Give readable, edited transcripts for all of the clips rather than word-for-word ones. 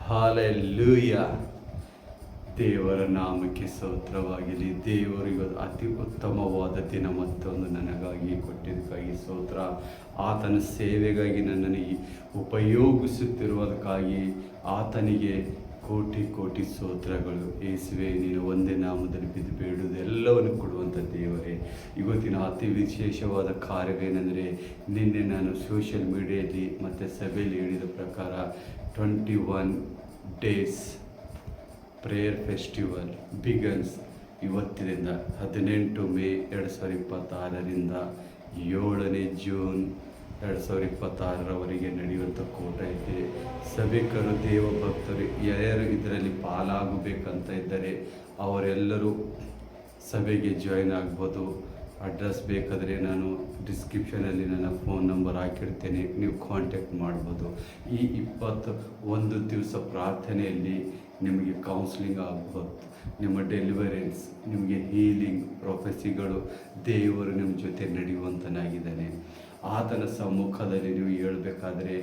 Hallelujah. ದೇವರ ನಾಮಕ್ಕೆ ಸ್ತೋತ್ರವಾಗಲಿ. ದೇವರಿಗೆ ಅತಿ ಉತ್ತಮವಾದ ದಿನ ಮತ್ತೊಂದು ನನಗಾಗಿ ಕೊಟ್ಟಿದ್ದಕ್ಕಾಗಿ ಸ್ತೋತ್ರ. ಆತನ ಸೇವೆಗಾಗಿ ನನ್ನನ್ನು ಉಪಯೋಗಿಸುತ್ತಿರುವುದಕ್ಕಾಗಿ ಆತನಿಗೆ ಕೋಟಿ ಕೋಟಿ ಸ್ತೋತ್ರಗಳು. ಯೇಸುವೆ, ನೀನು ಒಂದೇ ನಾಮದಲ್ಲಿ ಬಿದ್ದು ಬೇಡುವುದು ಎಲ್ಲವನ್ನು ಕೊಡುವಂಥ ದೇವರೇ. ಇವತ್ತಿನ ಅತಿ ವಿಶೇಷವಾದ ಕಾರ್ಯವೇನೆಂದರೆ, ನಿನ್ನೆ ನಾನು ಸೋಷಿಯಲ್ ಮೀಡಿಯಾದಲ್ಲಿ ಮತ್ತು ಸಭೆಯಲ್ಲಿ ಹೇಳಿದ ಪ್ರಕಾರ 21 days ಪ್ರೇಯರ್ ಫೆಸ್ಟಿವಲ್ ಬಿಗನ್ಸ್ ಇವತ್ತಿನಿಂದ 18 ಮೇ 2026ರಿಂದ 7ನೇ ಜೂನ್ 2026ರವರೆಗೆ ನಡೆಯುವಂಥ ಕೂಟ ಇದೆ. ಸಭಿಕರು, ದೇವಭಕ್ತರು ಯಾರು ಇದರಲ್ಲಿ ಪಾಲಾಗಬೇಕಂತ ಇದ್ದರೆ ಅವರೆಲ್ಲರೂ ಸಭೆಗೆ ಜಾಯಿನ್ ಆಗ್ಬೋದು. ಅಡ್ರೆಸ್ ಬೇಕಾದರೆ ನಾನು ಡಿಸ್ಕ್ರಿಪ್ಷನಲ್ಲಿ ನನ್ನ ಫೋನ್ ನಂಬರ್ ಹಾಕಿರ್ತೇನೆ, ನೀವು ಕಾಂಟ್ಯಾಕ್ಟ್ ಮಾಡ್ಬೋದು. ಈ 21 ದಿವಸ ಪ್ರಾರ್ಥನೆಯಲ್ಲಿ ನಿಮಗೆ ಕೌನ್ಸಿಲಿಂಗ್ ಆಗ್ಬೋದು, ನಿಮ್ಮ ಡೆಲಿವರೆನ್ಸ್, ನಿಮಗೆ ಹೀಲಿಂಗ್, ಪ್ರೊಫೆಸಿಗಳು, ದೇವರು ನಿಮ್ಮ ಜೊತೆ ನಡೆಯುವಂತನಾಗಿದ್ದಾನೆ. ಆತನ ಸಮ್ಮುಖದಲ್ಲಿ ನೀವು ಹೇಳಬೇಕಾದ್ರೆ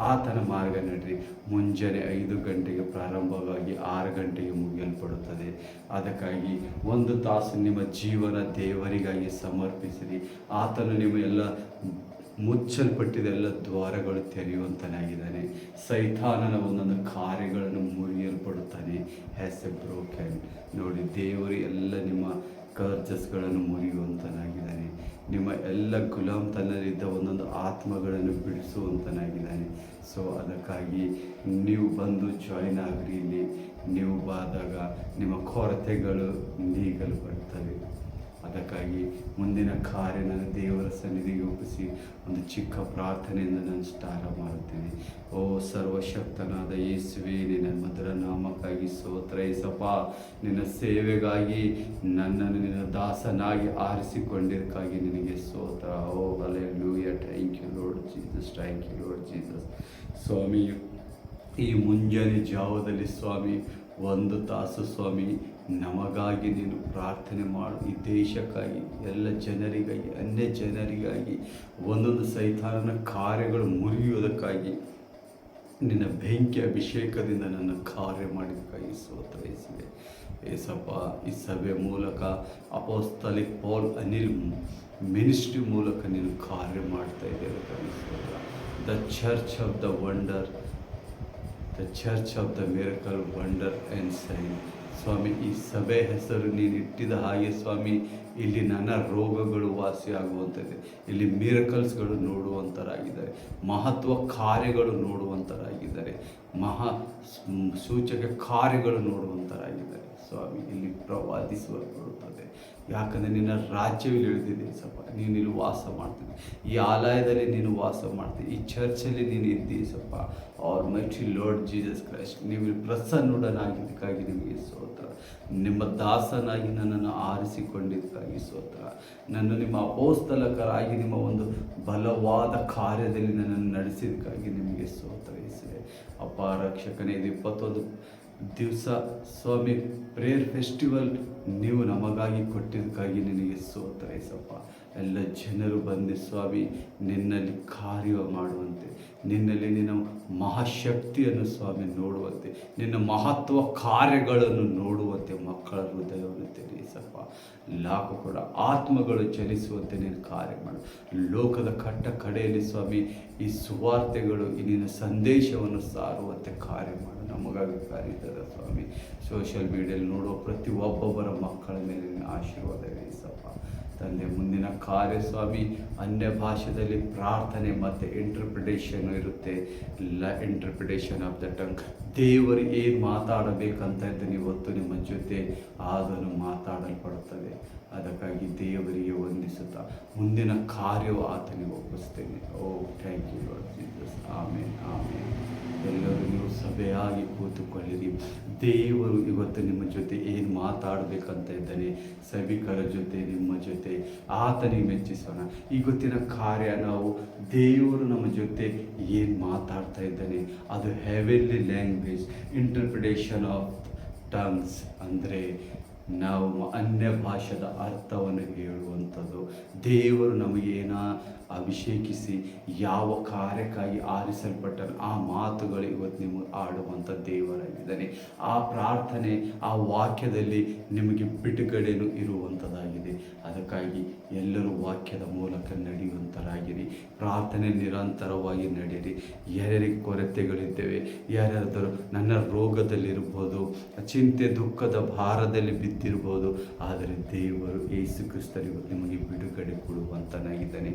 ಆತನ ಮಾರ್ಗ ನಡ್ರಿ. ಮುಂಜಾನೆ 5 ಗಂಟೆಗೆ ಪ್ರಾರಂಭವಾಗಿ 6 ಗಂಟೆಗೆ ಮುಗಿಯಲ್ಪಡುತ್ತದೆ. ಅದಕ್ಕಾಗಿ 1 ತಾಸು ನಿಮ್ಮ ಜೀವನ ದೇವರಿಗಾಗಿ ಸಮರ್ಪಿಸಿರಿ. ಆತನು ನಿಮ್ಮ ಎಲ್ಲ ಮುಚ್ಚಲ್ಪಟ್ಟಿದ ಎಲ್ಲ ದ್ವಾರಗಳು ತೆರೆಯುವಂತನಾಗಿದ್ದಾನೆ. ಸೈತಾನನ ಒಂದೊಂದು ಕಾರ್ಯಗಳನ್ನು ಮುರಿಯಲ್ಪಡುತ್ತಾನೆ. Has A broken. ನೋಡಿ, ದೇವರು ಎಲ್ಲ ನಿಮ್ಮ ಕರ್ಜಸ್ಗಳನ್ನು ಮುರಿಯುವಂತನಾಗಿದ್ದಾನೆ. ನಿಮ್ಮ ಎಲ್ಲ ಗುಲಾಮ್ತನಲ್ಲಿದ್ದ ಒಂದೊಂದು ಆತ್ಮಗಳನ್ನು ಬಿಡಿಸುವಂತನಾಗಿದ್ದಾನೆ. ಸೊ ಅದಕ್ಕಾಗಿ ನೀವು ಬಂದು ಜಾಯಿನ್ ಆಗ್ರಿ. ಇಲ್ಲಿ ನೀವು ಬಾದಾಗ ನಿಮ್ಮ ಕೊರತೆಗಳು ನೀಗಲು ಬರ್ತವೆ. ಅದಕ್ಕಾಗಿ ಮುಂದಿನ ಕಾರ್ಯ ನಾನು ದೇವರ ಸನ್ನಿಧಿಗೆ ಒಪ್ಪಿಸಿ ಒಂದು ಚಿಕ್ಕ ಪ್ರಾರ್ಥನೆಯಿಂದ ನಾನು ಸ್ಟಾರ್ಟ್ ಮಾಡುತ್ತೇನೆ. ಓ ಸರ್ವಶಕ್ತನಾದ ಯೇಸುವೆ, ನಿನ್ನ ಮಧುರ ನಾಮಕ್ಕಾಗಿ ಸ್ತೋತ್ರ. ಯೇಸಪ್ಪ, ನಿನ್ನ ಸೇವೆಗಾಗಿ ನನ್ನನ್ನು ನಿನ್ನ ದಾಸನಾಗಿ ಆರಿಸಿಕೊಂಡಿದ್ದಕ್ಕಾಗಿ ನಿನಗೆ ಸ್ತೋತ್ರ. ಓ hallelujah. Thank you Lord Jesus, thank you Lord Jesus. ಸ್ವಾಮಿ, ಈ ಮುಂಜಾನೆ ಜಾವದಲ್ಲಿ ಸ್ವಾಮಿ 1 ತಾಸು ಸ್ವಾಮಿ ನಮಗಾಗಿ ನೀನು ಪ್ರಾರ್ಥನೆ ಮಾಡು. ಈ ದೇಶಕ್ಕಾಗಿ, ಎಲ್ಲ ಜನರಿಗಾಗಿ, ಅನ್ಯ ಜನರಿಗಾಗಿ, ಒಂದೊಂದು ಸೈತಾನನ ಕಾರ್ಯಗಳು ಮುರಿಯುವುದಕ್ಕಾಗಿ ನಿನ್ನ ಬೆಂಕಿ ಅಭಿಷೇಕದಿಂದ ನನ್ನ ಕಾರ್ಯ ಮಾಡಿದ್ದಕ್ಕಾಗಿ ಸ್ತೋತ್ರ ಯೇಸುವೆ. ಏಸಪ್ಪ, ಈ ಸಭೆ ಮೂಲಕ ಅಪೊಸ್ತಲಿಕ್ ಪೌಲ್ ಅನಿಲ್ ಮಿನಿಸ್ಟ್ರಿ ಮೂಲಕ ನೀನು ಕಾರ್ಯ ಮಾಡ್ತಾ ಇದ್ದೇವೆ. The church of the wonder, the church of the miracle, wonder and sign. ಸ್ವಾಮಿ, ಈ ಸಭೆ ಹೆಸರು ನೀನು ಇಟ್ಟಿದ ಹಾಗೆ ಸ್ವಾಮಿ, ಇಲ್ಲಿ ನನ್ನ ರೋಗಗಳು ವಾಸಿಯಾಗುವಂಥದ್ದು, ಇಲ್ಲಿ ಮಿರಕಲ್ಸ್ಗಳು ನೋಡುವಂಥರಾಗಿದ್ದಾರೆ, ಮಹತ್ವ ಕಾರ್ಯಗಳು ನೋಡುವಂಥರಾಗಿದ್ದಾರೆ, ಸೂಚಕ ಕಾರ್ಯಗಳು ನೋಡುವಂಥರಾಗಿದ್ದಾರೆ. ಸ್ವಾಮಿ, ಇಲ್ಲಿ ಪ್ರವಾದಿಸಲ್ಪಡುತ್ತದೆ. ಯಾಕಂದರೆ ನಿನ್ನ ರಾಜ್ಯವು ಇಳಿದಿದೆ ಸಪ್ಪ. ನೀನು ಇಲ್ಲಿ ವಾಸ ಮಾಡ್ತೀನಿ, ಈ ಆಲಯದಲ್ಲಿ ನೀನು ವಾಸ ಮಾಡ್ತೀನಿ, ಈ ಚರ್ಚಲ್ಲಿ ನೀನು ಇದ್ದೀ ಸಪ್ಪ. Almighty Lord Jesus Christ, ನೀವು ಇಲ್ಲಿ ಪ್ರಸನ್ನುಡನಾಗಿದ್ದಕ್ಕಾಗಿ ನಿಮಗೆ ಸ್ತೋತ್ರ. ನಿಮ್ಮ ದಾಸನಾಗಿ ನನ್ನನ್ನು ಆರಿಸಿಕೊಂಡಿದ್ದಕ್ಕಾಗಿ ಸ್ತೋತ್ರ. ನನ್ನ ನಿಮ್ಮ ಅಪೋಸ್ತಲಕರಾಗಿ ನಿಮ್ಮ ಒಂದು ಬಲವಾದ ಕಾರ್ಯದಲ್ಲಿ ನನ್ನನ್ನು ನಡೆಸಿದ್ದಕ್ಕಾಗಿ ನಿಮಗೆ ಸ್ತೋತ್ರ ಯೇಸುವೆ. ಅಪ್ಪ ರಕ್ಷಕನೇ, ಇದು 21 ದಿವಸ ಸ್ವಾಮಿ ಪ್ರೇಯರ್ ಫೆಸ್ಟಿವಲ್ ನೀವು ನಮಗಾಗಿ ಕೊಟ್ಟಿದ್ದಕ್ಕಾಗಿ ನಿನಗೆ ಸ್ತೋತ್ರ ಯೇಸಪ್ಪ. ಎಲ್ಲ ಜನರು ಬಂದು ಸ್ವಾಮಿ ನಿನ್ನಲ್ಲಿ ಕಾರ್ಯ ಮಾಡುವಂತೆ, ನಿನ್ನಲ್ಲಿ ನಿನ್ನ ಮಹಾಶಕ್ತಿಯನ್ನು ಸ್ವಾಮಿ ನೋಡುವಂತೆ, ನಿನ್ನ ಮಹತ್ವ ಕಾರ್ಯಗಳನ್ನು ನೋಡುವಂತೆ ಮಕ್ಕಳ ಹೃದಯವನ್ನು ತೆರೆಸಪ್ಪ. ಲಾಕು ಕೂಡ ಆತ್ಮಗಳು ಚಲಿಸುವಂತೆ ನೀನು ಕಾರ್ಯ ಮಾಡು. ಲೋಕದ ಕಡೆಯಲ್ಲಿ ಸ್ವಾಮಿ ಈ ಸುವಾರ್ತೆಗಳು, ಈ ನಿನ್ನ ಸಂದೇಶವನ್ನು ಸಾರುವಂತೆ ಕಾರ್ಯ ಮಾಡು. ನಮಗಾಗಿ ಕಾರ್ಯದ ಸ್ವಾಮಿ, ಸೋಷಿಯಲ್ ಮೀಡಿಯಲ್ಲಿ ನೋಡುವ ಪ್ರತಿ ಒಬ್ಬೊಬ್ಬರ ಮಕ್ಕಳ ಮೇಲೆ ನಿನ್ನ ಆಶೀರ್ವಾದವೇ ಸಪ್ಪ. ತಂದೆ, ಮುಂದಿನ ಕಾರ್ಯ ಸ್ವಾಮಿ ಅನ್ಯ ಭಾಷೆಯಲ್ಲಿ ಪ್ರಾರ್ಥನೆ ಮತ್ತು ಇಂಟರ್ಪ್ರಿಟೇಷನ್ ಇರುತ್ತೆ. Interpretation of the tongue. ದೇವರು ಏನು ಮಾತಾಡಬೇಕಂತ ಇದ್ದರೆ ಇವತ್ತು ನಿಮ್ಮ ಜೊತೆ ಅದನ್ನು ಮಾತಾಡಲ್ಪಡುತ್ತದೆ. ಅದಕ್ಕಾಗಿ ದೇವರಿಗೆ ವಂದಿಸುತ್ತಾ ಮುಂದಿನ ಕಾರ್ಯವು ಆತನಿಗೆ ಒಪ್ಪಿಸ್ತೇನೆ. ಓ ಥ್ಯಾಂಕ್ ಯು ಲಾರ್ಡ್ ಜೀಸಸ್. ಆಮೇನ್, ಆಮೇನ್. ಎಲ್ಲರೂ ನೀವು ಸಭೆಯಾಗಿ ಕೂತುಕೊಳ್ಳಿರಿ. ದೇವರು ಇವತ್ತು ನಿಮ್ಮ ಜೊತೆ ಏನು ಮಾತಾಡಬೇಕಂತ ಇದ್ದಾನೆ, ಸಭಿಕರ ಜೊತೆ, ನಿಮ್ಮ ಜೊತೆ ಆತನಿಗೆ ಮೆಚ್ಚಿಸೋಣ. ಇವತ್ತಿನ ಕಾರ್ಯ ನಾವು ದೇವರು ನಮ್ಮ ಜೊತೆ ಏನು ಮಾತಾಡ್ತಾ ಇದ್ದಾನೆ, ಅದು heavenly language, interpretation of tongues. ಅಂದರೆ ನಾವು ಅನ್ಯ ಭಾಷೆದ ಅರ್ಥವನ್ನು ಹೇಳುವಂಥದ್ದು. ದೇವರು ನಮಗೇನ ಅಭಿಷೇಕಿಸಿ ಯಾವ ಕಾರ್ಯಕ್ಕಾಗಿ ಆರಿಸಲ್ಪಟ್ಟನು ಆ ಮಾತುಗಳು ಇವತ್ತು ನಿಮಗೆ ಆಡುವಂಥ ದೇವರ ಇದ್ದಾನೆ. ಆ ಪ್ರಾರ್ಥನೆ, ಆ ವಾಕ್ಯದಲ್ಲಿ ನಿಮಗೆ ಬಿಡುಗಡೆನೂ ಇರುವಂಥದ್ದಾಗಿದೆ. ಅದಕ್ಕಾಗಿ ಎಲ್ಲರೂ ವಾಕ್ಯದ ಮೂಲಕ ನಡೆಯುವಂತರಾಗಿರಿ. ಪ್ರಾರ್ಥನೆ ನಿರಂತರವಾಗಿ ನಡೆಯಿರಿ. ಯಾರ್ಯಾರಿಗೆ ಕೊರತೆಗಳಿದ್ದೇವೆ, ಯಾರ್ಯಾರಾದರೂ ನನ್ನ ರೋಗದಲ್ಲಿರ್ಬೋದು, ಚಿಂತೆ ದುಃಖದ ಭಾರದಲ್ಲಿ ಬಿದ್ದಿರ್ಬೋದು, ಆದರೆ ದೇವರು ಯೇಸು ಕ್ರಿಸ್ತನಿಗೂ ನಿಮಗೆ ಬಿಡುಗಡೆ ಕೊಡುವಂತನಾಗಿದ್ದಾನೆ.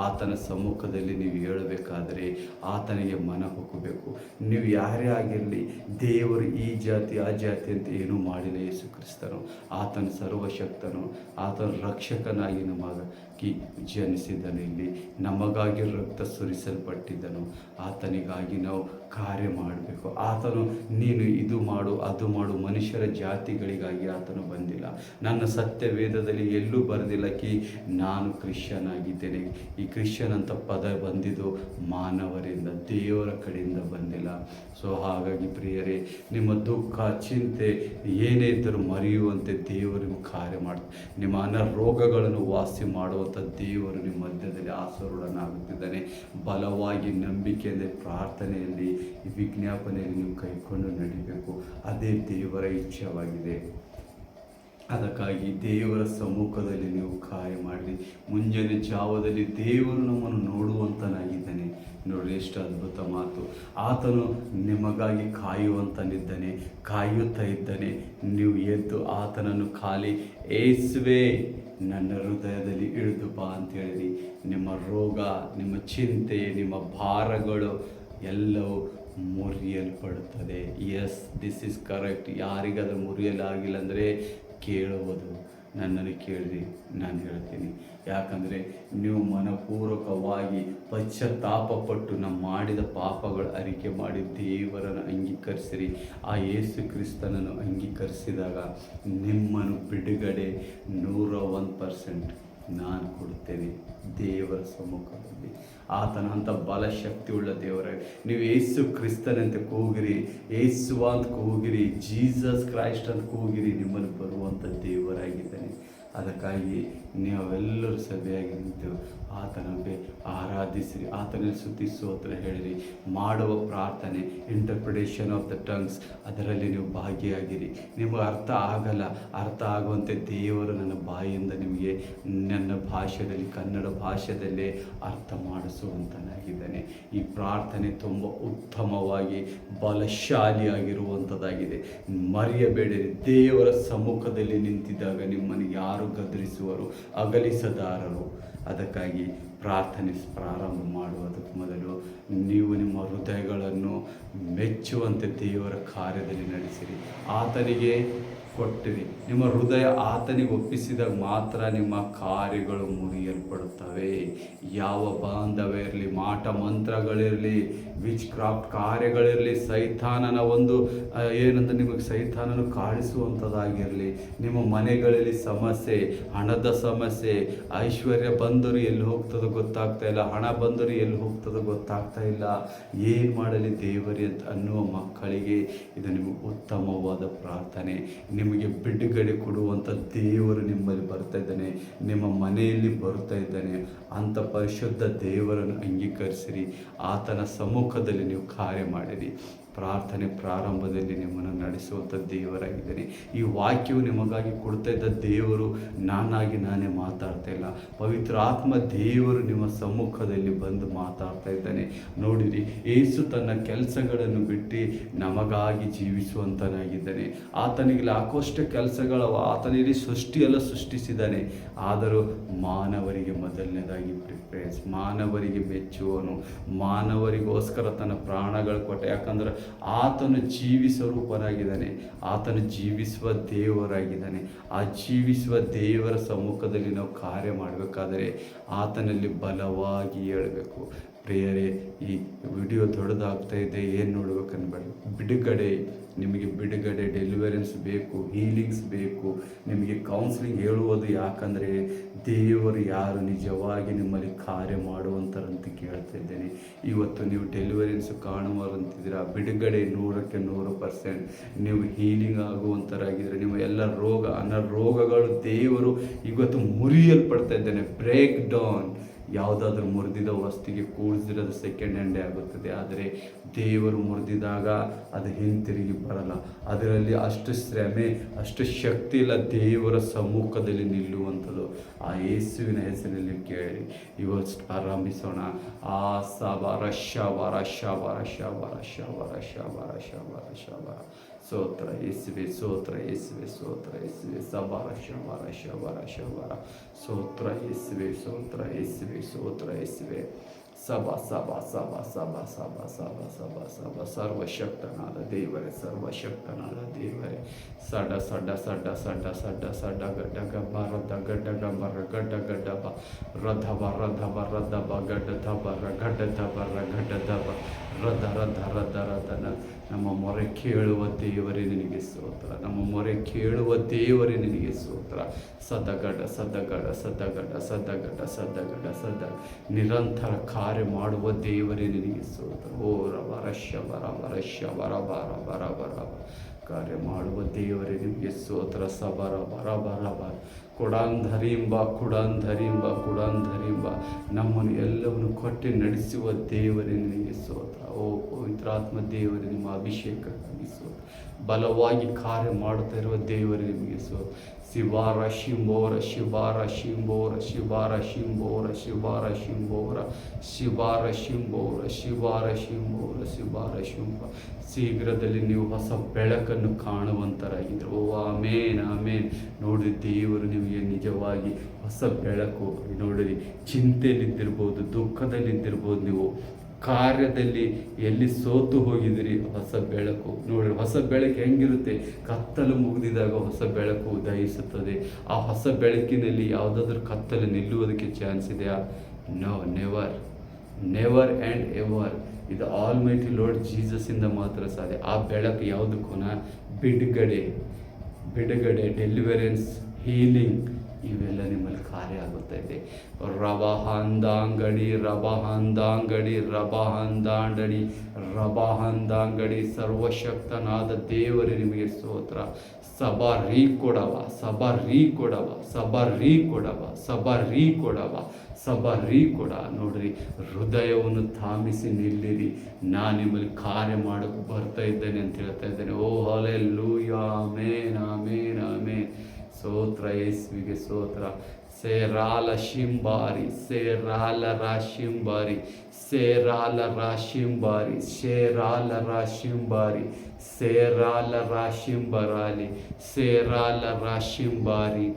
ಆತನ ಸಮ್ಮುಖದಲ್ಲಿ ನೀವು ಹೇಳಬೇಕಾದರೆ ಆತನಿಗೆ ಮನ ಹೊಕ್ಕಬೇಕು. ನೀವು ಯಾರೇ ಆಗಿರಲಿ, ದೇವರು ಈ ಜಾತಿ ಆ ಜಾತಿ ಅಂತ ಏನೂ ಮಾಡಿಲ್ಲ. ಯೇಸು ಕ್ರಿಸ್ತನು ಆತನ ಸರ್ವಶಕ್ತನು, ಆತನ ರಕ್ಷಕನಾಗಿ ನಮಗಾಗಿ ಜನಿಸಿದ್ದನು. ಇಲ್ಲಿ ನಮಗಾಗಿ ರಕ್ತ ಸುರಿಸಲ್ಪಟ್ಟಿದ್ದನು. ಆತನಿಗಾಗಿ ನಾವು ಕಾರ್ಯ ಮಾಡಬೇಕು. ಆತನು ನೀನು ಇದು ಮಾಡು ಅದು ಮಾಡು ಮನುಷ್ಯರ ಜಾತಿಗಳಿಗಾಗಿ ಆತನು ಬಂದಿಲ್ಲ. ನನ್ನ ಸತ್ಯ ವೇದದಲ್ಲಿ ಎಲ್ಲೂ ಬರೆದಿಲ್ಲ ನಾನು ಕ್ರಿಶ್ಚಿಯನ್ ಆಗಿದ್ದೇನೆ. ಈ ಕ್ರಿಶ್ಚಿಯನ್ ಅಂತ ಪದ ಬಂದಿದ್ದು ಮಾನವರಿಂದ, ದೇವರ ಕಡೆಯಿಂದ ಬಂದಿಲ್ಲ. ಸೊ ಹಾಗಾಗಿ ಪ್ರಿಯರೇ, ನಿಮ್ಮ ದುಃಖ ಚಿಂತೆ ಏನೇ ಇದ್ದರೂ ಮರೆಯುವಂತೆ ದೇವರು ನಿಮ್ಮ ಕಾರ್ಯ ಮಾಡ್ತಾರೆ. ನಿಮ್ಮ ಅನಾರೋಗ್ಯಗಳನ್ನು ವಾಸಿ ಮಾಡುವಂಥ ದೇವರು ನಿಮ್ಮ ಮಧ್ಯದಲ್ಲಿ ಆಸರುಡನಾಗುತ್ತಿದ್ದಾನೆ. ಬಲವಾಗಿ ನಂಬಿಕೆಯಿಂದ ಪ್ರಾರ್ಥನೆಯಲ್ಲಿ, ವಿಜ್ಞಾಪನೆಯಲ್ಲಿ ನೀವು ಕೈಕೊಂಡು ನಡಿಬೇಕು. ಅದೇ ದೇವರ ಇಚ್ಛೆಯಾಗಿದೆ. ಅದಕ್ಕಾಗಿ ದೇವರ ಸಮ್ಮುಖದಲ್ಲಿ ನೀವು ಕಾರ್ಯ ಮಾಡಿ. ಮುಂಜಾನೆ ಜಾವದಲ್ಲಿ ದೇವರು ನಮ್ಮನ್ನು ನೋಡುವಂತನಾಗಿದ್ದಾನೆ. ನೋಡಿ ಎಷ್ಟು ಅದ್ಭುತ ಮಾತು. ಆತನು ನಿಮಗಾಗಿ ಕಾಯುವಂತನಿದ್ದಾನೆ, ಕಾಯುತ್ತಾ ಇದ್ದಾನೆ. ನೀವು ಎದ್ದು ಆತನನ್ನು ಖಾಲಿ ಏಸುವೆ ನನ್ನ ಹೃದಯದಲ್ಲಿ ಇಳಿದು ಬಾ ಅಂತ ಹೇಳಿರಿ. ನಿಮ್ಮ ರೋಗ, ನಿಮ್ಮ ಚಿಂತೆ, ನಿಮ್ಮ ಭಾರಗಳು ಎಲ್ಲವೂ ಮುರಿಯಲ್ಪಡುತ್ತದೆ. Yes, this is correct. ಯಾರಿಗಾದ್ರೂ ಮುರಿಯಲಾಗಿಲ್ಲ ಅಂದರೆ ಕೇಳುವುದು, ನನ್ನನ್ನು ಕೇಳಿರಿ, ನಾನು ಹೇಳ್ತೀನಿ. ಯಾಕಂದರೆ ನೀವು ಮನಪೂರ್ವಕವಾಗಿ ಪಶ್ಚಾತ್ತಾಪಪಟ್ಟು ನಾವು ಮಾಡಿದ ಪಾಪಗಳು ಅರಿಕೆ ಮಾಡಿ ದೇವರನ್ನು ಅಂಗೀಕರಿಸಿರಿ. ಆ ಯೇಸು ಕ್ರಿಸ್ತನನ್ನು ಅಂಗೀಕರಿಸಿದಾಗ ನಿಮ್ಮನ್ನು ಬಿಡುಗಡೆ 101% ನಾನು ಕೊಡುತ್ತೇನೆ ದೇವರ ಸಮ್ಮುಖದಲ್ಲಿ. ಆತನ ಅಂಥ ಬಲಶಕ್ತಿ ಉಳ್ಳ ದೇವರ, ನೀವು ಯೇಸು ಕ್ರಿಸ್ತನಂತೆ ಕೂಗಿರಿ, ಯೇಸುವ ಅಂತ ಕೂಗಿರಿ, ಜೀಸಸ್ ಕ್ರೈಸ್ಟ್ ಅಂತ ಕೂಗಿರಿ, ನಿಮ್ಮನ್ನು ಬರುವಂಥ ದೇವರಾಗಿದ್ದಾನೆ. ಅದಕ್ಕಾಗಿ ನೀವೆಲ್ಲರೂ ಸಭೆಯಾಗಿ ನಿಂತು ಆತನಿಗೆ ಆರಾಧಿಸಿರಿ, ಆತನಲ್ಲಿ ಸ್ತುತಿ ಸ್ತೋತ್ರ ಹೇಳಿರಿ. ಮಾಡುವ ಪ್ರಾರ್ಥನೆ, ಇಂಟರ್ಪ್ರಿಟೇಷನ್ ಆಫ್ ದ ಟಂಗ್ಸ್, ಅದರಲ್ಲಿ ನೀವು ಭಾಗಿಯಾಗಿರಿ. ನಿಮಗೆ ಅರ್ಥ ಆಗಲ್ಲ, ಅರ್ಥ ಆಗುವಂತೆ ದೇವರು ನನ್ನ ಬಾಯಿಯಿಂದ ನಿಮಗೆ ನನ್ನ ಭಾಷೆಯಲ್ಲಿ, ಕನ್ನಡ ಭಾಷೆಯಲ್ಲೇ ಅರ್ಥ ಮಾಡಿಸುವಂತನಾಗಿದ್ದಾನೆ. ಈ ಪ್ರಾರ್ಥನೆ ತುಂಬ ಉತ್ತಮವಾಗಿ ಬಲಶಾಲಿಯಾಗಿರುವಂಥದ್ದಾಗಿದೆ. ಮರೆಯಬೇಡಿರಿ. ದೇವರ ಸಮ್ಮುಖದಲ್ಲಿ ನಿಂತಿದ್ದಾಗ ನಿಮ್ಮನ್ನು ಯಾರು ಗದರಿಸುವರು, ಅಗಲಿಸದಾರರು. ಅದಕ್ಕಾಗಿ ಪ್ರಾರ್ಥನೆ ಪ್ರಾರಂಭ ಮಾಡುವುದಕ್ಕೆ ಮೊದಲು ನೀವು ನಿಮ್ಮ ಹೃದಯಗಳನ್ನು ಮೆಚ್ಚುವಂತೆ ದೇವರ ಕಾರ್ಯದಲ್ಲಿ ನಡೆಸಿರಿ. ಆತನಿಗೆ ಕೊಟ್ಟಿರಿ. ನಿಮ್ಮ ಹೃದಯ ಆತನಿಗೆ ಒಪ್ಪಿಸಿದಾಗ ಮಾತ್ರ ನಿಮ್ಮ ಕಾರ್ಯಗಳು ಮುರಿಯಲ್ಪಡುತ್ತವೆ. ಯಾವ ಬಾಂಧವ್ಯ ಇರಲಿ, ಮಾಟ ಮಂತ್ರಗಳಿರಲಿ, ವಿಚ್ ಕ್ರಾಫ್ಟ್ ಕಾರ್ಯಗಳಿರಲಿ, ಸೈತಾನನ ಒಂದು ಏನಂದ್ರೆ ನಿಮಗೆ ಸೈತಾನನು ಕಾಡಿಸುವಂಥದ್ದಾಗಿರಲಿ, ನಿಮ್ಮ ಮನೆಗಳಲ್ಲಿ ಸಮಸ್ಯೆ, ಹಣದ ಸಮಸ್ಯೆ, ಐಶ್ವರ್ಯ ಬಂದರೂ ಎಲ್ಲಿ ಹೋಗ್ತದೋ ಗೊತ್ತಾಗ್ತಾ ಇಲ್ಲ, ಹಣ ಬಂದರೂ ಎಲ್ಲಿ ಹೋಗ್ತದೋ ಗೊತ್ತಾಗ್ತಾ ಇಲ್ಲ, ಏನು ಮಾಡಲಿ ದೇವರೇ ಅಂತ ಅನ್ನುವ ಮಕ್ಕಳಿಗೆ ಇದು ನಿಮಗೆ ಉತ್ತಮವಾದ ಪ್ರಾರ್ಥನೆ. ನಿಮಗೆ ಬಿಡುಗಡೆ ಕೊಡುವಂಥ ದೇವರು ನಿಮ್ಮಲ್ಲಿ ಬರ್ತಾ ಇದ್ದಾನೆ, ನಿಮ್ಮ ಮನೆಯಲ್ಲಿ ಬರ್ತಾ ಇದ್ದಾನೆ. ಅಂಥ ಪರಿಶುದ್ಧ ದೇವರನ್ನು ಅಂಗೀಕರಿಸಿರಿ. ಆತನ ಸಮ್ಮುಖದಲ್ಲಿ ನೀವು ಕಾರ್ಯ ಮಾಡಿರಿ. ಪ್ರಾರ್ಥನೆ ಪ್ರಾರಂಭದಲ್ಲಿ ನಿಮ್ಮನ್ನು ನಡೆಸುವಂಥ ದೇವರಾಗಿದ್ದಾನೆ. ಈ ವಾಕ್ಯವು ನಿಮಗಾಗಿ ಕೊಡ್ತಾ ಇದ್ದ ದೇವರು ನಾನಾಗಿ ನಾನೇ ಮಾತಾಡ್ತಾ ಇಲ್ಲ, ಪವಿತ್ರ ಆತ್ಮ ದೇವರು ನಿಮ್ಮ ಸಮ್ಮುಖದಲ್ಲಿ ಬಂದು ಮಾತಾಡ್ತಾ ಇದ್ದಾನೆ. ನೋಡಿರಿ, ಯೇಸು ತನ್ನ ಕೆಲಸಗಳನ್ನು ಬಿಟ್ಟು ನಮಗಾಗಿ ಜೀವಿಸುವಂತನಾಗಿದ್ದಾನೆ. ಆತನಿಗೆ ಲಾಕೋಷ್ಟು ಕೆಲಸಗಳು ಆತನಿಗೆ ಸೃಷ್ಟಿಯೆಲ್ಲ ಸೃಷ್ಟಿಸಿದ್ದಾನೆ. ಆದರೂ ಮಾನವರಿಗೆ ಮೊದಲನೇದಾಗಿ ಪ್ರಿಫರೆನ್ಸ್, ಮಾನವರಿಗೆ ಮೆಚ್ಚುವನು, ಮಾನವರಿಗೋಸ್ಕರ ತನ್ನ ಪ್ರಾಣಗಳು ಕೊಟ್ಟ. ಯಾಕಂದ್ರೆ ಆತನು ಜೀವಿಸುವ ರೂಪನಾಗಿದ್ದಾನೆ, ಆತನು ಜೀವಿಸುವ ದೇವರಾಗಿದ್ದಾನೆ. ಆ ಜೀವಿಸುವ ದೇವರ ಸಮ್ಮುಖದಲ್ಲಿ ನಾವು ಕಾರ್ಯ ಮಾಡಬೇಕಾದರೆ ಆತನಲ್ಲಿ ಬಲವಾಗಿ ಹೇಳಬೇಕು. ಪ್ರಿಯರೇ, ಈ ವಿಡಿಯೋ ದೊಡ್ಡದಾಗ್ತಾ ಇದೆ, ಏನು ನೋಡ್ಬೇಕನ್ಬೇಡಿ. ಬಿಡುಗಡೆ, ನಿಮಗೆ ಬಿಡುಗಡೆ, ಡೆಲಿವರೆನ್ಸ್ ಬೇಕು, ಹೀಲಿಂಗ್ಸ್ ಬೇಕು, ನಿಮಗೆ ಕೌನ್ಸಿಲಿಂಗ್ ಹೇಳುವುದು. ಯಾಕಂದರೆ ದೇವರು ಯಾರು ನಿಜವಾಗಿ ನಿಮ್ಮಲ್ಲಿ ಕಾರ್ಯ ಮಾಡುವಂಥರಂತ ಕೇಳ್ತಾ ಇದ್ದೇನೆ. ಇವತ್ತು ನೀವು ಡೆಲಿವರೆನ್ಸ್ ಕಾಣುವಂತಿದ್ದೀರಾ, ಬಿಡುಗಡೆ 100% ನೀವು ಹೀಲಿಂಗ್ ಆಗುವಂಥರಾಗಿದ್ದರೆ, ನಿಮ್ಮ ಎಲ್ಲ ರೋಗ ಅನಾರೋಗಗಳು ದೇವರು ಇವತ್ತು ಮುರಿಯಲ್ಪಡ್ತಾ ಇದ್ದೇನೆ. Break down. ಯಾವುದಾದ್ರೂ ಮುರಿದಿದ ವಸ್ತುಗೆ ಕೂಡಿಸಿರೋದು ಸೆಕೆಂಡ್ ಹ್ಯಾಂಡೇ ಆಗುತ್ತದೆ, ಆದರೆ ದೇವರು ಮುರಿದಿದಾಗ ಅದು ಹಿಂತಿರುಗಿ ಬರಲ್ಲ. ಅದರಲ್ಲಿ ಅಷ್ಟು ಶ್ರಮೆ, ಅಷ್ಟು ಶಕ್ತಿ ಇಲ್ಲ ದೇವರ ಸಮ್ಮುಖದಲ್ಲಿ ನಿಲ್ಲುವಂಥದ್ದು. ಆ ಯೇಸುವಿನ ಹೆಸರಿನಲ್ಲಿ ಕೇಳಿ ಇವತ್ತು ಆರಂಭಿಸೋಣ. ಆ ಸಬರ ಶಬರ ಶಬರ ಶಬರ ಶಬರ ಶಬರ ಶಬರ ಶಬರ ಸ್ತೋತ್ರ ಯೇಸುವೆ, ಸ್ತೋತ್ರ ಯೇಸುವೆ, ಸ್ತೋತ್ರ ಯೇಸುವೆ, ಸಬರ ಶಬರ ಶಬರ ಶಬರ ಸ್ತೋತ್ರ ಯೇಸುವೆ, ಸ್ತೋತ್ರ ಯೇಸುವೆ, ಸ್ತೋತ್ರ ಯೇಸುವೆ. ಸಭ ಸಭ ಸಭ ಸಭ ಸಭ ಸಭ ಸಭ ಸಭ ಸರ್ವಶಕ್ತನಾದ ದೇವರೇ, ಸರ್ವಶಕ್ತನಾದ ದೇವರೇ. ಸಡ ಸಡ್ಡ ಸಡ್ಡ ಸಡ್ಡ ಸಡ್ಡ ಸಡ್ಡ ಗಡ್ಡ ಗಬ್ಬ ರದ್ದ ಗಡ್ಡ ಗಬ್ಬರ ಗಡ್ಡ ಗಡ್ಡ ಬ ರಧಬ ರಧಬ ರದ್ದಬ ಗಡ್ಡ ದಬರ ಗಡ್ಡ ದಬರ ಗಡ್ಡ ದಬ ರಥ ರಥ ರಥ ರಥನ. ನಮ್ಮ ಮೊರೆ ಕೇಳುವ ದೇವರೇ ನಿನಗೆ ಸ್ತೋತ್ರ, ನಮ್ಮ ಮೊರೆ ಕೇಳುವ ದೇವರೇ ನಿನಗೆ ಸ್ತೋತ್ರ. ಸದಗಡ ಸದಗಡ ಸದಗಡ ಸದಗಡ ಸದಗಡ ಸದ ನಿರಂತರ ಕಾರ್ಯ ಮಾಡುವ ದೇವರೇ ನಿನಗೆ ಸ್ತೋತ್ರ. ಓ ರಬ ರಶ್ಯ ಬರ ಬರಶ್ಯ ಬರ ಬರ ಬರ ಬರ ಕಾರ್ಯ ಮಾಡುವ ದೇವರೇ ನಿಮಗೆ ಸ್ತೋತ್ರ. ಸಬರ ಬರ ಬರ ಬರ ಕುಡಾಂಧರಿಂಬ ಕುಡಾಂಧರಿಂಬ ಕುಡಾಂಧರಿಂಬ ನಮ್ಮನ್ನು ಎಲ್ಲವನ್ನು ಕೊಟ್ಟು ನಡೆಸುವ ದೇವರೇ ನಿನಗೆ ಸ್ತೋತ್ರ. ಓ ಪವಿತ್ರಾತ್ಮ ದೇವರೇ, ನಿಮ್ಮ ಅಭಿಷೇಕಕ್ಕಾಗಿ ಸ್ತೋತ್ರ. ಬಲವಾಗಿ ಕಾರ್ಯ ಮಾಡುತ್ತಾ ಇರುವ ದೇವರೇ ನಿಮಗೆ ಸ್ತೋತ್ರ. ಶಿವಾರ ಶಿಂಬೋರ ಶಿವಾರ ಶಿಂಬೋರ ಶಿವಾರ ಶಿಂಬೋರ ಶಿವಾರ ಶಿಂಬೋರ ಶಿವಾರ ಶಿಂಬೋರ ಶಿವಾರ ಶಿಂಬೋರ ಶಿವಾರ ಶಿಂಬ. ಶೀಘ್ರದಲ್ಲಿ ನೀವು ಹೊಸ ಬೆಳಕನ್ನು ಕಾಣುವಂತರಾಗಿದ್ದರು. ಓ ಆಮೇನ್ ಆಮೇನ್. ನೋಡಿ ದೇವರು ನಿಮಗೆ ನಿಜವಾಗಿ ಹೊಸ ಬೆಳಕು. ನೋಡಿರಿ, ಚಿಂತೆಯಲ್ಲಿದ್ದಿರ್ಬೋದು, ದುಃಖದಲ್ಲಿದ್ದಿರ್ಬೋದು, ನೀವು ಕಾರ್ಯದಲ್ಲಿ ಎಲ್ಲಿ ಸೋತು ಹೋಗಿದ್ದೀರಿ, ಹೊಸ ಬೆಳಕು ನೋಡಿರಿ. ಹೊಸ ಬೆಳಕು ಹೆಂಗಿರುತ್ತೆ? ಕತ್ತಲು ಮುಗಿದಿದಾಗ ಹೊಸ ಬೆಳಕು ಉದಯಿಸುತ್ತದೆ. ಆ ಹೊಸ ಬೆಳಕಿನಲ್ಲಿ ಯಾವುದಾದ್ರೂ ಕತ್ತಲು ನಿಲ್ಲುವುದಕ್ಕೆ ಚಾನ್ಸ್ ಇದೆಯಾ? No, never, never and ever. ಇದು ಆಲ್ಮೈಟಿ ಲಾರ್ಡ್ ಜೀಸಸ್ಸಿಂದ ಮಾತ್ರ ಸಾಧ್ಯ. ಆ ಬೆಳಕು ಯಾವುದಕ್ಕೂನ ಬಿಡುಗಡೆ, ಬಿಡುಗಡೆ, ಡೆಲಿವರೆನ್ಸ್, ಹೀಲಿಂಗ್ ಇವೆಲ್ಲ ನಿಮ್ಮಲ್ಲಿ ಕಾರ್ಯ ಆಗುತ್ತಾ ಇದೆ. ರಬ ಹಂದಾಂಗಡಿ ರಬ ಹಂದಾಂಗಡಿ ರಬ ಹಂದಾಂಡಡಿ ರಬ ಹಂದಾಂಗಡಿ. ಸರ್ವಶಕ್ತನಾದ ದೇವರೇ ನಿಮಗೆ ಸ್ತೋತ್ರ. ಸಭಾ ರೀ ಕೊಡವ, ಸಭಾ ರೀ ಕೊಡವ, ಸಭಾ ರೀ ಕೊಡವ, ಸಭಾ ರೀ ಕೊಡವ, ಸಭಾ ರೀ ಕೊಡ. ನೋಡ್ರಿ, ಹೃದಯವನ್ನು ತಾಮಿಸಿ ನಿಲ್ಲಿರಿ. ನಾನು ನಿಮ್ಮಲ್ಲಿ ಕಾರ್ಯ ಮಾಡೋಕ್ಕೆ ಬರ್ತಾ ಇದ್ದೇನೆ ಅಂತ ಹೇಳ್ತಾ ಇದ್ದೇನೆ. ಓ ಹಲ್ಲೆಲೂಯಾ, ಆಮೇನ್ ಆಮೇನ್ ಆಮೇನ್. ಸ್ತೋತ್ರ ಯೇಸುವಿಗೆ ಸ್ತೋತ್ರ. ಸೇರಾಲ ಶಿಂಬಾರಿ ಸೇರಾಲ ರಾಶಿಂಬಾರಿ ಸೇರಾಲ ರಾಶಿಂಬಾರಿ ಸೇರಾಲ ರಾಶಿಂಬಾರಿ ಸೇರಾಲ ರಾಶಿಂಬರಾಲಿ ಸೇರಾಲ ರಾಶಿಂಬಾರಿ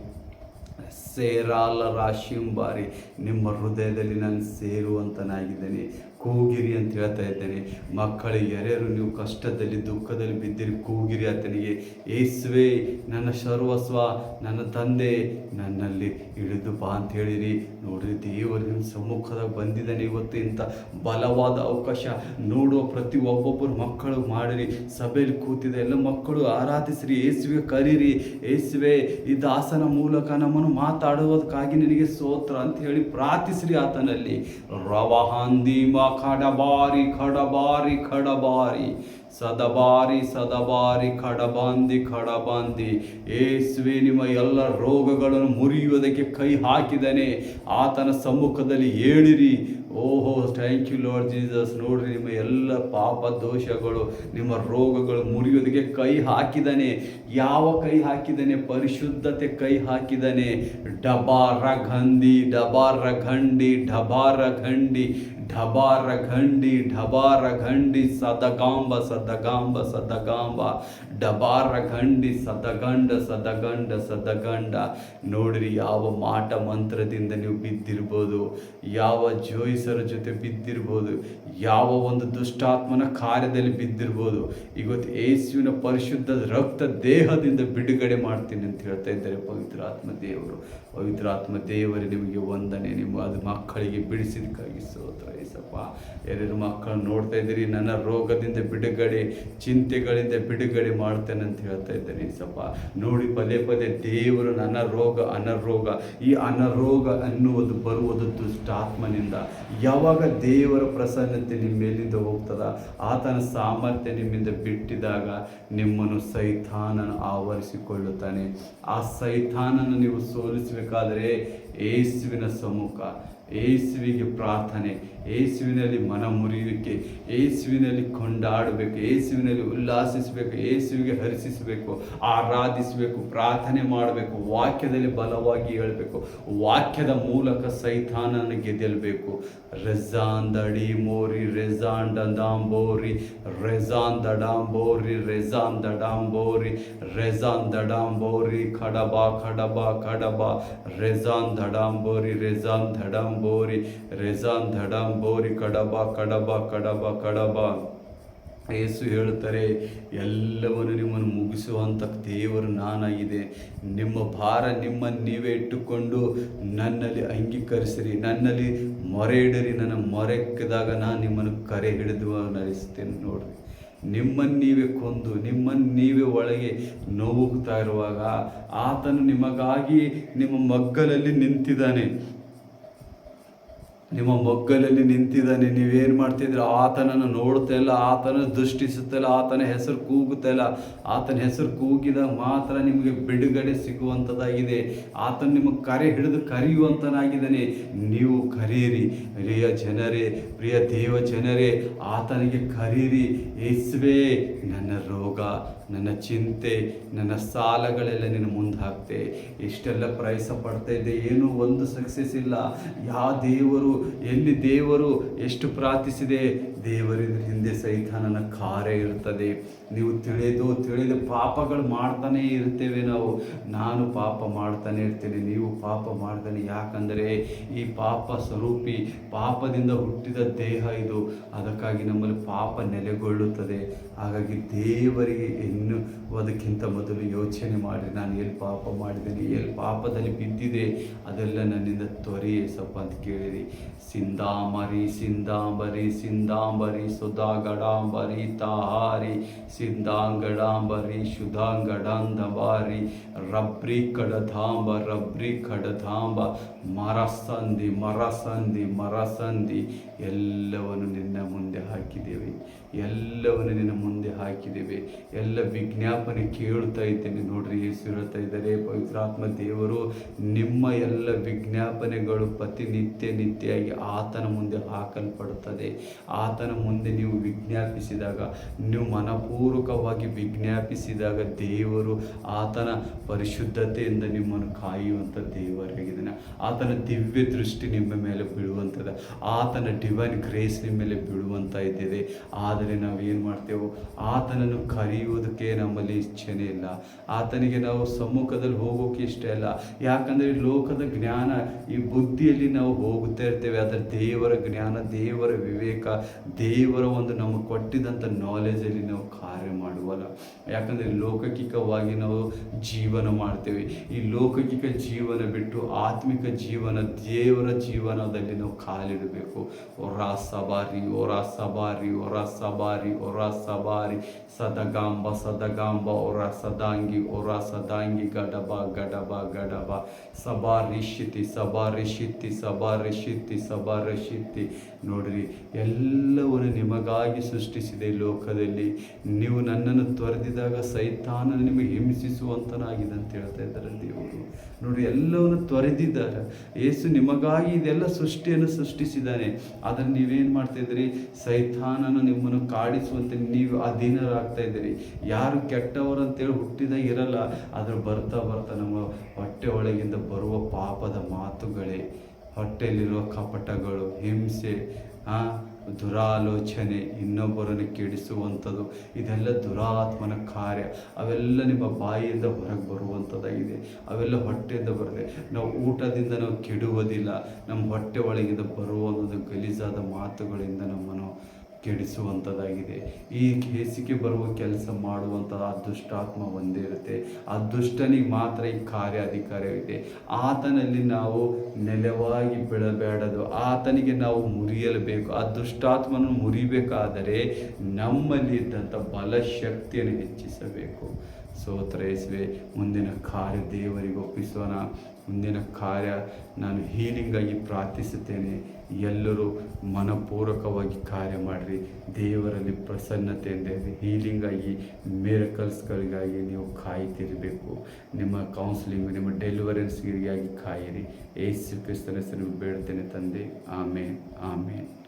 ಸೇರಾಲ ರಾಶಿಂಬಾರಿ. ನಿಮ್ಮ ಹೃದಯದಲ್ಲಿ ನಾನು ಸೇರುವಂತನಾಗಿದ್ದೇನೆ. ಕೂಗಿರಿ ಅಂತ ಹೇಳ್ತಾ ಇದ್ದೇನೆ. ಮಕ್ಕಳಿಗೆ ಯಾರ್ಯಾರು ನೀವು ಕಷ್ಟದಲ್ಲಿ ದುಃಖದಲ್ಲಿ ಬಿದ್ದಿರಿ, ಕೂಗಿರಿ ಆತನಿಗೆ. ಯೇಸುವೇ ನನ್ನ ಸರ್ವಸ್ವ, ನನ್ನ ತಂದೆ, ನನ್ನಲ್ಲಿ ಇಳಿದು ಬಾ ಅಂತ ಹೇಳಿರಿ. ನೋಡ್ರಿ, ದೇವರು ನಿಮ್ಮ ಸಮ್ಮುಖದಾಗ ಬಂದಿದ್ದಾನೆ ಇವತ್ತು. ಇಂಥ ಬಲವಾದ ಅವಕಾಶ ನೋಡುವ ಪ್ರತಿ ಒಬ್ಬೊಬ್ಬರು ಮಕ್ಕಳು ಮಾಡಿರಿ. ಸಭೆಯಲ್ಲಿ ಕೂತಿದೆ ಎಲ್ಲ ಮಕ್ಕಳು ಆರಾಧಿಸ್ರಿ, ಯೇಸುವೆ ಕರೀರಿ. ಯೇಸುವೆ, ಈ ದಾಸನ ಮೂಲಕ ನಮ್ಮನ್ನು ಮಾತಾಡುವುದಕ್ಕಾಗಿ ನಿನಗೆ ಸ್ತೋತ್ರ ಅಂತ ಹೇಳಿ ಪ್ರಾರ್ಥಿಸ್ರಿ ಆತನಲ್ಲಿ. ರವಹಾಂದಿಮ ಖಡಬಾರಿ ಖಡಬಾರಿ ಖಡಬಾರಿ ಸದಬಾರಿ ಸದಬಾರಿ ಖಡಬಾಂದಿ ಖಡಬಾಂದಿ. ಯೇಸುವೆ ನಿಮ್ಮ ಎಲ್ಲ ರೋಗಗಳನ್ನು ಮುರಿಯುವುದಕ್ಕೆ ಕೈ ಹಾಕಿದ್ದಾನೆ. ಆತನ ಸಮ್ಮುಖದಲ್ಲಿ ಹೇಳಿರಿ. ಓಹೋ, ಥ್ಯಾಂಕ್ ಯು ಲಾರ್ಡ್ ಜೀಸಸ್. ನೋಡ್ರಿ, ನಿಮ್ಮ ಎಲ್ಲ ಪಾಪ ದೋಷಗಳು, ನಿಮ್ಮ ರೋಗಗಳು ಮುರಿಯೋದಕ್ಕೆ ಕೈ ಹಾಕಿದ್ದಾನೆ. ಯಾವ ಕೈ ಹಾಕಿದ್ದಾನೆ? ಪರಿಶುದ್ಧತೆ ಕೈ ಹಾಕಿದ್ದಾನೆ. ಡಬಾರ ಘಂದಿ ಡಬಾರ ಘಂಡಿ ಢಬಾರ ಘಂಡಿ ಢಬಾರ ಘಂಡಿ ಢಬಾರ ಘಂಡಿ ಸದಗಾಂಬ ಸದಗಾಂಬ ಸದಗಾಂಬ ಡಬಾರ ಘಂಡಿ ಸದಗಂಡ ಸದಗಂಡ ಸದಗಂಡ. ನೋಡ್ರಿ, ಯಾವ ಮಾಟ ಮಂತ್ರದಿಂದ ನೀವು ಬಿದ್ದಿರ್ಬೋದು, ಯಾವ ಜೋಯಿಸರ ಜೊತೆ ಬಿದ್ದಿರ್ಬೋದು, ಯಾವ ಒಂದು ದುಷ್ಟಾತ್ಮನ ಕಾರ್ಯದಲ್ಲಿ ಬಿದ್ದಿರ್ಬೋದು. ಇವತ್ತು ಯೇಸುವಿನ ಪರಿಶುದ್ಧ ರಕ್ತ ದೇಹದಿಂದ ಬಿಡುಗಡೆ ಮಾಡ್ತೀನಿ ಅಂತ ಹೇಳ್ತಾ ಇದ್ದಾರೆ ಪವಿತ್ರಾತ್ಮ ದೇವರು. ಪವಿತ್ರಾತ್ಮ ದೇವರೇ ನಿಮಗೆ ವಂದನೆ. ನಿಮ್ಮ ಅದು ಮಕ್ಕಳಿಗೆ ಬಿಡಿಸಿದಕ್ಕಾಗಿ ಸ್ತೋತ್ರ ಏಸಪ್ಪ. ಯಾರ್ಯಾರು ಮಕ್ಕಳು ನೋಡ್ತಾ ಇದ್ದೀರಿ, ನನ್ನ ರೋಗದಿಂದ ಬಿಡುಗಡೆ, ಚಿಂತೆಗಳಿಂದ ಬಿಡುಗಡೆ ಮಾಡ್ತೇನೆ ಅಂತ ಹೇಳ್ತಾ ಇದ್ದೇನೆ ಏಸಪ್ಪ. ನೋಡಿ, ಪದೇ ಪದೇ ದೇವರು ನನ್ನ ರೋಗ ಅನಾರೋಗ, ಈ ಅನಾರೋಗ ಅನ್ನುವುದು ಬರುವುದು ದುಷ್ಟಾತ್ಮನಿಂದ. ಯಾವಾಗ ದೇವರ ಪ್ರಸನ್ನತೆ ನಿಮ್ಮ ಮೇಲಿಂದ ಹೋಗ್ತದ, ಆತನ ಸಾಮರ್ಥ್ಯ ನಿಮ್ಮಿಂದ ಬಿಟ್ಟಿದಾಗ ನಿಮ್ಮನ್ನು ಸೈತಾನನು ಆವರಿಸಿಕೊಳ್ಳುತ್ತಾನೆ. ಆ ಸೈತಾನನ್ನು ನೀವು ಸೋಲಿಸಬೇಕಾದರೆ ಯೇಸುವಿನ ಸಮ್ಮುಖ, ಯೇಸುವಿಗೆ ಪ್ರಾರ್ಥನೆ, ಯೇಸುವಿನಲ್ಲಿ ಮನ ಮುರಿಯುವಿಕೆ, ಯೇಸುವಿನಲ್ಲಿ ಕೊಂಡಾಡಬೇಕು, ಯೇಸುವಿನಲ್ಲಿ ಉಲ್ಲಾಸಿಸಬೇಕು, ಯೇಸುವಿಗೆ ಹರಿಸಿಸಬೇಕು, ಆರಾಧಿಸಬೇಕು, ಪ್ರಾರ್ಥನೆ ಮಾಡಬೇಕು, ವಾಕ್ಯದಲ್ಲಿ ಬಲವಾಗಿ ಹೇಳಬೇಕು, ವಾಕ್ಯದ ಮೂಲಕ ಸೈತಾನನ ಗೆದ್ದಬೇಕು. ರೆಜಾನ್ ದಡಿ ಮೋರಿ ರೆಜಾನ್ ಡಂಬೋರಿ ರೆಜಾನ್ ದಡಾಂಬೋರಿ ರೆಜಾನ್ ದಡಾಂಬೋರಿ ರೆಜಾನ್ ದಡಾಂಬೋರಿ ಖಡಬ ಖಡಬ ಖಡಬ ರೆಜಾನ್ ದಡಾಂಬೋರಿ ರೆಜಾನ್ ದಡಾಂಬೋರಿ ರೆಜಾನ್ ದಡಾಂಬೋರಿ ಕಡಬ ಕಡಬ ಕಡಬ ಕಡಬ. ಯೇಸು ಹೇಳುತ್ತಾರೆ, ಎಲ್ಲವನ್ನು ನಿಮ್ಮನ್ನು ಮುಗಿಸುವಂಥ ದೇವರು ನಾನಾಗಿದೆ. ನಿಮ್ಮ ಭಾರ ನಿಮ್ಮನ್ನು ನೀವೇ ಇಟ್ಟುಕೊಂಡು ನನ್ನಲ್ಲಿ ಅಂಗೀಕರಿಸಿರಿ, ನನ್ನಲ್ಲಿ ಮೊರೆ ಇಡಿರಿ. ನನ್ನ ಮೊರೆಕ್ಕಿದಾಗ ನಾನು ನಿಮ್ಮನ್ನು ಕರೆ ಹಿಡಿದು ನಡೆಸ್ತೇನೆ. ನೋಡ್ರಿ, ನಿಮ್ಮನ್ನು ನೀವೇ ಕೊಂದು ನಿಮ್ಮನ್ನು ನೀವೇ ಒಳಗೆ ನೋವುತ್ತಾ ಇರುವಾಗ ಆತನು ನಿಮಗಾಗಿ ನಿಮ್ಮ ಮಗ್ಗಲಲ್ಲಿ ನಿಂತಿದ್ದಾನೆ. ನಿಮ್ಮ ಮಗ್ಗಲಲ್ಲಿ ನಿಂತಿದ್ದಾನೆ. ನೀವೇನು ಮಾಡ್ತಿದ್ರೆ ಆತನನ್ನು ನೋಡ್ತಾ ಇಲ್ಲ, ಆತನ ದೃಷ್ಟಿಸುತ್ತಲ್ಲ, ಆತನ ಹೆಸರು ಕೂಗುತ್ತಾ ಇಲ್ಲ. ಆತನ ಹೆಸರು ಕೂಗಿದಾಗ ಮಾತ್ರ ನಿಮಗೆ ಬಿಡುಗಡೆ ಸಿಗುವಂಥದ್ದಾಗಿದೆ. ಆತನು ನಿಮಗೆ ಕರೆ ಹಿಡಿದು ಕರೆಯುವಂತನಾಗಿದ್ದಾನೆ. ನೀವು ಕರೀರಿ ಪ್ರಿಯ ಜನರೇ, ಪ್ರಿಯ ದೇವ ಜನರೇ, ಆತನಿಗೆ ಕರೀರಿ. ಯೇಸುವೇ, ನನ್ನ ರೋಗ, ನನ್ನ ಚಿಂತೆ, ನನ್ನ ಸಾಲಗಳೆಲ್ಲ ನಿನ್ನ ಮುಂದೆ ಹಾಕ್ತೆ. ಎಷ್ಟೆಲ್ಲ ಪ್ರಯಾಸ ಪಡ್ತಾ ಇದ್ದೆ, ಏನೂ ಒಂದು ಸಕ್ಸಸ್ ಇಲ್ಲ. ಯಾವ ದೇವರು, ಎಲ್ಲಿ ದೇವರು ಎಷ್ಟು ಪ್ರಾರ್ಥಿಸಿದೆ, ದೇವರಿದ್ರ ಹಿಂದೆ ಸೈತಾನನ ಕಾರ್ಯ ಇರ್ತದೆ. ನೀವು ತಿಳಿದು ಪಾಪಗಳು ಮಾಡ್ತಾನೇ ಇರ್ತೇವೆ. ನಾನು ಪಾಪ ಮಾಡ್ತಾನೆ ಇರ್ತೇನೆ, ನೀವು ಪಾಪ ಮಾಡ್ತಾನೆ. ಯಾಕಂದರೆ ಈ ಪಾಪ ಸ್ವರೂಪಿ, ಪಾಪದಿಂದ ಹುಟ್ಟಿದ ದೇಹ ಇದು. ಅದಕ್ಕಾಗಿ ನಮ್ಮಲ್ಲಿ ಪಾಪ ನೆಲೆಗೊಳ್ಳುತ್ತದೆ. ಹಾಗಾಗಿ ದೇವರಿಗೆ ಎನ್ನುವುದಕ್ಕಿಂತ ಮೊದಲು ಯೋಚನೆ ಮಾಡಿ, ನಾನು ಎಲ್ಲಿ ಪಾಪ ಮಾಡಿದ್ದೇನೆ, ಎಲ್ಲಿ ಪಾಪದಲ್ಲಿ ಬಿದ್ದಿದೆ, ಅದೆಲ್ಲ ನನ್ನಿಂದ ತೊರೆಯೇಸಪ್ಪ ಅಂತ ಕೇಳಿರಿ. ಸಿಂದಾಂಬರಿ ಸಿಂದಾಂಬರಿ ಸಿಂದಾಂಬರಿ ಸುಧಾಗಡಾಂಬರಿ ತಾಹಾರಿ ಸಿಂಧಾಂಗಡಾಂಬರಿ ಶುಧಾಂಗಡಾಂದಬಾರಿ ರಬ್ರಿ ಕಡಧಾಂಬ ರಬ್ರಿ ಕಡಧಾಂಬ ಮರಸಂದಿ ಮರಸಂದಿ ಮರಸಂದಿ. ಎಲ್ಲವನ್ನು ನಿನ್ನ ಮುಂದೆ ಹಾಕಿದ್ದೇವೆ, ಎಲ್ಲವನ್ನು ನಿನ್ನ ಮುಂದೆ ಹಾಕಿದ್ದೇವೆ. ಎಲ್ಲ ವಿಜ್ಞಾಪನೆ ಕೇಳುತ್ತಾ ಇದ್ದೇನೆ. ನೋಡ್ರಿ, ಯೇಸು ಹೇಳ್ತಾ ಇದ್ದಾರೆ, ಪವಿತ್ರಾತ್ಮ ದೇವರು ನಿಮ್ಮ ಎಲ್ಲ ವಿಜ್ಞಾಪನೆಗಳು ನಿತ್ಯವಾಗಿ ಆತನ ಮುಂದೆ ಹಾಕಲ್ಪಡುತ್ತದೆ. ಆತನ ಮುಂದೆ ನೀವು ವಿಜ್ಞಾಪಿಸಿದಾಗ, ನೀವು ಮನಪೂರ್ವಕವಾಗಿ ವಿಜ್ಞಾಪಿಸಿದಾಗ, ದೇವರು ಆತನ ಪರಿಶುದ್ಧತೆಯಿಂದ ನಿಮ್ಮನ್ನು ಕಾಯುವಂಥ ದೇವರಾಗಿದ್ದಾನೆ. ಆತನ ದಿವ್ಯ ದೃಷ್ಟಿ ನಿಮ್ಮ ಮೇಲೆ ಬೀಳುವಂಥದ್ದು, ಆತನ ಡಿವೈನ್ ಗ್ರೇಸ್ ನಿಮ್ಮ ಮೇಲೆ ಬೀಳುವಂಥ ಇದ್ದಿದೆ. ಆದರೆ ನಾವು ಏನು ಮಾಡ್ತೇವೆ, ಆತನನ್ನು ಕರೆಯುವುದಕ್ಕೆ ನಮ್ಮಲ್ಲಿ ಇಚ್ಛೆನೇ ಇಲ್ಲ. ಆತನಿಗೆ ನಾವು ಸಮ್ಮುಖದಲ್ಲಿ ಹೋಗೋಕೆ ಇಷ್ಟ ಇಲ್ಲ. ಯಾಕಂದರೆ ಲೋಕದ ಜ್ಞಾನ, ಈ ಬುದ್ಧಿಯಲ್ಲಿ ನಾವು ಹೋಗುತ್ತಾ ಇರ್ತೇವೆ. ಆದರೆ ದೇವರ ಜ್ಞಾನ, ದೇವರ ವಿವೇಕ, ದೇವರ ಒಂದು ನಮಗೆ ಕೊಟ್ಟಿದ್ದಂಥ ನಾಲೆಜಲ್ಲಿ ನಾವು ಕಾರ್ಯ ಮಾಡುವಲ್ಲ. ಯಾಕಂದರೆ ಲೌಕಿಕವಾಗಿ ನಾವು ಜೀವನ ಮಾಡ್ತೇವೆ. ಈ ಲೌಕಿಕ ಜೀವನ ಬಿಟ್ಟು ಆತ್ಮಿಕ ಜೀವನ, ದೇವರ ಜೀವನದಲ್ಲಿ ನಾವು ಕಾಲಿಡಬೇಕು. ಒರ ಸಬಾರಿ ಒರ ಸಬಾರಿ ಒರ ಸಬಾರಿ ಒರ ಸಬಾರಿ ಸದಗಾಂಬ ಸದಗಾಂಬ ಒರ ಸದಾಂಗಿ ಒರ ಸದಾಂಗಿ ಗಡಬ ಗಡಬ ಗಡಬ ಸಬಾರಿಶಿತಿ ಸಬಾರಿಶಿತಿ ಸಬಾರಿಶಿತಿ ಸಬಾರಿಶಿತಿ. ನೋಡ್ರಿ, ಎಲ್ಲವನ್ನು ನಿಮಗಾಗಿ ಸೃಷ್ಟಿಸಿದೆ ಲೋಕದಲ್ಲಿ. ನೀವು ನನ್ನನ್ನು ತೊರೆದಿದಾಗ ಸೈತಾನ ನಿಮಗೆ ಹಿಂಸಿಸುವಂತನಾಗಿದೆ ಅಂತ ಹೇಳ್ತಾ ಇದ್ದಾರೆ ದೇವರು. ನೋಡಿ, ಎಲ್ಲವನ್ನು ತೊರೆದಿದ್ದಾರೆ. ಯೇಸು ನಿಮಗಾಗಿ ಇದೆಲ್ಲ ಸೃಷ್ಟಿಯನ್ನು ಸೃಷ್ಟಿಸಿದ್ದಾನೆ. ಅದನ್ನು ನೀವೇನು ಮಾಡ್ತಾ ಇದ್ದೀರಿ, ಸೈತಾನನ ನಿಮ್ಮನ್ನು ಕಾಡಿಸುವಂತೆ ನೀವು ಅಧೀನರಾಗ್ತಾ ಇದ್ದೀರಿ. ಯಾರು ಕೆಟ್ಟವರು ಅಂತೇಳಿ ಹುಟ್ಟಿದಾಗ ಇರಲ್ಲ, ಆದರೆ ಬರ್ತಾ ಬರ್ತಾ ನಮ್ಮ ಹೊಟ್ಟೆ ಒಳಗಿಂದ ಬರುವ ಪಾಪದ ಮಾತುಗಳೇ, ಹೊಟ್ಟೆಯಲ್ಲಿರುವ ಕಪಟಗಳು, ಹಿಂಸೆ, ದುರಾಲೋಚನೆ, ಇನ್ನೊಬ್ಬರನ್ನು ಕೆಡಿಸುವಂಥದ್ದು, ಇದೆಲ್ಲ ದುರಾತ್ಮನ ಕಾರ್ಯ. ಅವೆಲ್ಲ ನಿಮ್ಮ ಬಾಯಿಯಿಂದ ಹೊರಗೆ ಬರುವಂಥದ್ದಾಗಿದೆ. ಅವೆಲ್ಲ ಹೊಟ್ಟೆಯಿಂದ ಬರುತ್ತೆ. ನಾವು ಊಟದಿಂದ ನಾವು ಕೆಡುವುದಿಲ್ಲ, ನಮ್ಮ ಹೊಟ್ಟೆ ಒಳಗಿಂದ ಬರುವ ಒಂದು ಗಲೀಜಾದ ಮಾತುಗಳಿಂದ ನಮ್ಮನ್ನು ಕೆಡಿಸುವಂಥದ್ದಾಗಿದೆ. ಈ ಹೇಸಿಗೆ ಬರುವ ಕೆಲಸ ಮಾಡುವಂಥದ್ದು ಆ ದುಷ್ಟಾತ್ಮ ಒಂದೇ ಇರುತ್ತೆ. ಆ ದುಷ್ಟನಿಗೆ ಮಾತ್ರ ಈ ಕಾರ್ಯ ಅಧಿಕಾರವಿದೆ. ಆತನಲ್ಲಿ ನಾವು ನೆಲವಾಗಿ ಬೀಳಬೇಡದು, ಆತನಿಗೆ ನಾವು ಮುರಿಯಲೇಬೇಕು. ಆ ದುಷ್ಟಾತ್ಮನ ಮುರಿಬೇಕಾದರೆ ನಮ್ಮಲ್ಲಿ ಇದ್ದಂಥ ಬಲ ಶಕ್ತಿಯನ್ನು ಹೆಚ್ಚಿಸಬೇಕು. ಸ್ತೋತ್ರ ಯೇಸುವೆ. ಮುಂದಿನ ಕಾರ್ಯ ದೇವರಿಗೆ ಒಪ್ಪಿಸೋಣ. ಮುಂದಿನ ಕಾರ್ಯ ನಾನು ಹೀಲಿಂಗಾಗಿ ಪ್ರಾರ್ಥಿಸುತ್ತೇನೆ. ಎಲ್ಲರೂ ಮನಪೂರ್ವಕವಾಗಿ ಕಾರ್ಯ ಮಾಡಿರಿ. ದೇವರಲ್ಲಿ ಪ್ರಸನ್ನತೆಯಿಂದ ಹೀಲಿಂಗಾಗಿ, ಮಿರಕಲ್ಸ್ಗಳಿಗಾಗಿ ನೀವು ಕಾಯ್ತಿರಬೇಕು. ನಿಮ್ಮ ಕೌನ್ಸಿಲಿಂಗ್, ನಿಮ್ಮ ಡೆಲಿವರೆನ್ಸ್ಗಳಿಗಾಗಿ ಕಾಯಿರಿ. ಯೇಸು ಕ್ರಿಸ್ತನ ಹೆಸರು ಬೇಡ್ತೇನೆ ತಂದೆ. ಆಮೇನ್, ಆಮೇನ್.